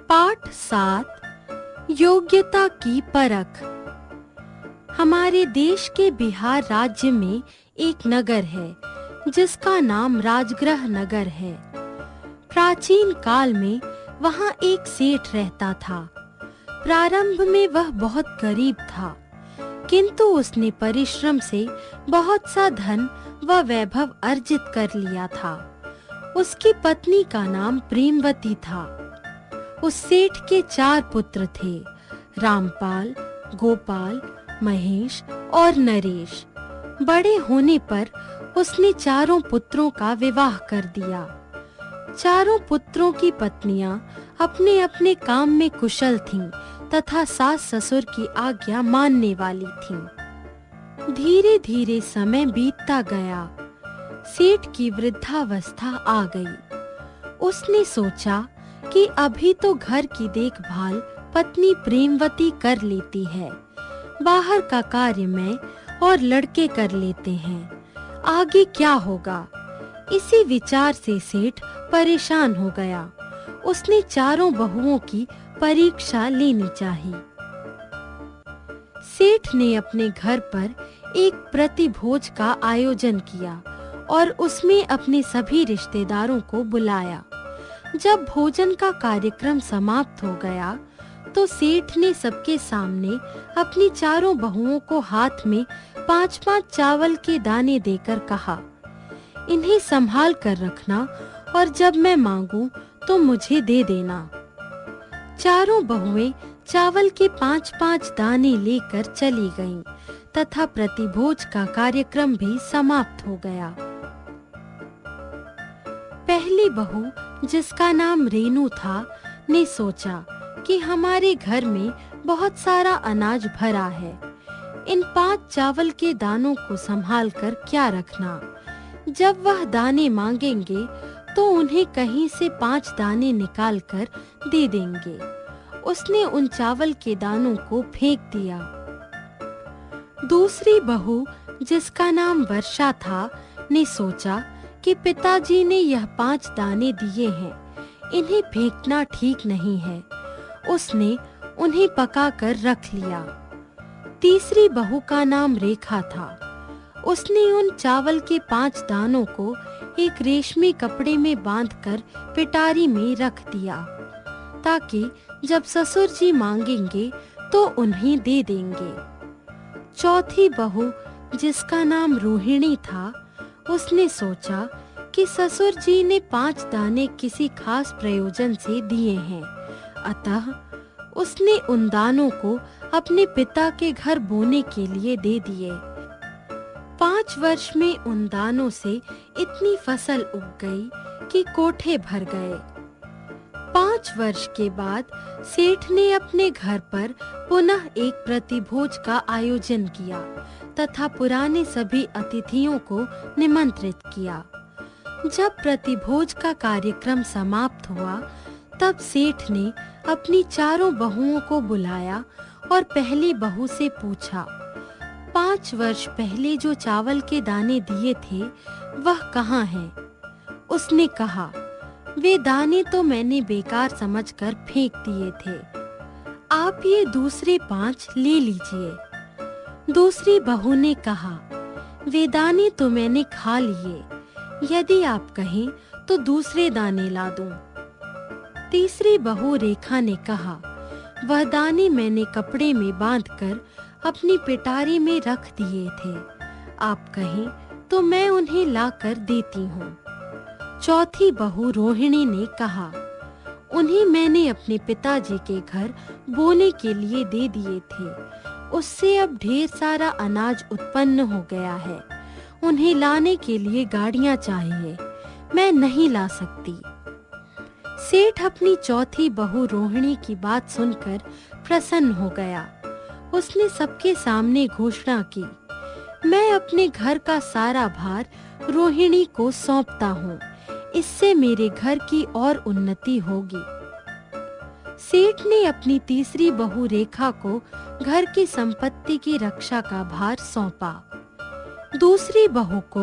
पाठ 7 योग्यता की परख। हमारे देश के बिहार राज्य में एक नगर है जिसका नाम राजगृह नगर है। प्राचीन काल में वहाँ एक सेठ रहता था। प्रारंभ में वह बहुत गरीब था, किंतु उसने परिश्रम से बहुत सा धन व वैभव अर्जित कर लिया था। उसकी पत्नी का नाम प्रेमवती था। उस सेठ के 4 पुत्र थे, रामपाल, गोपाल, महेश और नरेश। बड़े होने पर उसने चारों पुत्रों का विवाह कर दिया। चारों पुत्रों की पत्नियां अपने अपने काम में कुशल थीं तथा सास ससुर की आज्ञा मानने वाली थीं। धीरे धीरे समय बीतता गया। सेठ की वृद्धावस्था आ गई। उसने सोचा कि अभी तो घर की देखभाल पत्नी प्रेमवती कर लेती है, बाहर का कार्य मैं और लड़के कर लेते हैं, आगे क्या होगा। इसी विचार से सेठ परेशान हो गया। उसने चारों बहुओं की परीक्षा लेनी चाहिए। सेठ ने अपने घर पर एक प्रतिभोज का आयोजन किया और उसमें अपने सभी रिश्तेदारों को बुलाया। जब भोजन का कार्यक्रम समाप्त हो गया तो सेठ ने सबके सामने अपनी चारों बहुओं को हाथ में 5-5 चावल के दाने देकर कहा, इन्हें संभाल कर रखना और जब मैं मांगूं तो मुझे दे देना। चारों बहुएं चावल के 5-5 दाने लेकर चली गईं तथा प्रतिभोज का कार्यक्रम भी समाप्त हो गया। पहली बहू, जिसका नाम रेनू था, ने सोचा कि हमारे घर में बहुत सारा अनाज भरा है, इन 5 चावल के दानों को संभाल कर क्या रखना। जब वह दाने मांगेंगे तो उन्हें कहीं से 5 दाने निकाल कर दे देंगे। उसने उन चावल के दानों को फेंक दिया। दूसरी बहू, जिसका नाम वर्षा था, ने सोचा कि पिताजी ने यह 5 दाने दिए हैं, इन्हें फेंकना ठीक नहीं है। उसने उन्हें पकाकर रख लिया। तीसरी बहू का नाम रेखा था। उसने उन चावल के 5 दानों को एक रेशमी कपड़े में बांधकर पिटारी में रख दिया, ताकि जब ससुर जी मांगेंगे तो उन्हें दे देंगे। चौथी बहू, जिसका नाम रोहिणी था, उसने सोचा कि ससुर जी ने 5 दाने किसी खास प्रयोजन से दिए हैं, अतः उसने उन दानों को अपने पिता के घर बोने के लिए दे दिए। 5 वर्ष में उन दानों से इतनी फसल उग गई कि कोठे भर गए। 5 वर्ष के बाद सेठ ने अपने घर पर पुनः एक प्रतिभोज का आयोजन किया तथा पुराने सभी अतिथियों को निमंत्रित किया। जब प्रतिभोज का कार्यक्रम समाप्त हुआ तब सेठ ने अपनी चारों बहुओं को बुलाया और पहली बहू से पूछा, 5 वर्ष पहले जो चावल के दाने दिए थे वह कहाँ हैं? उसने कहा, वे दाने तो मैंने बेकार समझकर फेंक दिए थे, आप ये दूसरे 5 ले लीजिए। दूसरी बहू ने कहा, वे दाने तो मैंने खा लिए, यदि आप कहें तो दूसरे दाने ला दूं। तीसरी बहू रेखा ने कहा, वह दाने मैंने कपड़े में बांधकर अपनी पिटारी में रख दिए थे, आप कहें तो मैं उन्हें लाकर देती हूँ। चौथी बहू रोहिणी ने कहा, उन्हें मैंने अपने पिताजी के घर बोने के लिए दे दिए थे, उससे अब ढेर सारा अनाज उत्पन्न हो गया है, उन्हें लाने के लिए गाड़ियां चाहिए, मैं नहीं ला सकती। सेठ अपनी चौथी बहू रोहिणी की बात सुनकर प्रसन्न हो गया। उसने सबके सामने घोषणा की, मैं अपने घर का सारा भार रोहिणी को सौंपता हूँ, इससे मेरे घर की और उन्नति होगी। सेठ ने अपनी तीसरी बहू रेखा को घर की संपत्ति की रक्षा का भार सौंपा। दूसरी बहू को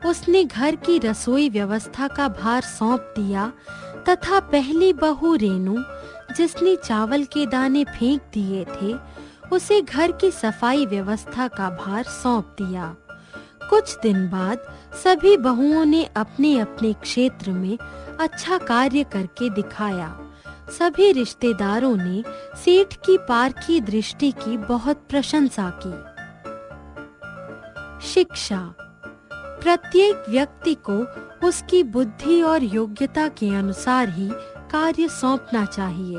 उसने घर की रसोई व्यवस्था का भार सौंप दिया तथा पहली बहू रेनू जिसने चावल के दाने फेंक दिए थे, उसे घर की सफाई व्यवस्था का भार सौंप दिया। कुछ दिन बाद सभी बहुओं ने अपने अपने क्षेत्र में अच्छा कार्य करके दिखाया। सभी रिश्तेदारों ने सेठ की पारखी दृष्टि की बहुत प्रशंसा की। शिक्षा। प्रत्येक व्यक्ति को उसकी बुद्धि और योग्यता के अनुसार ही कार्य सौंपना चाहिए।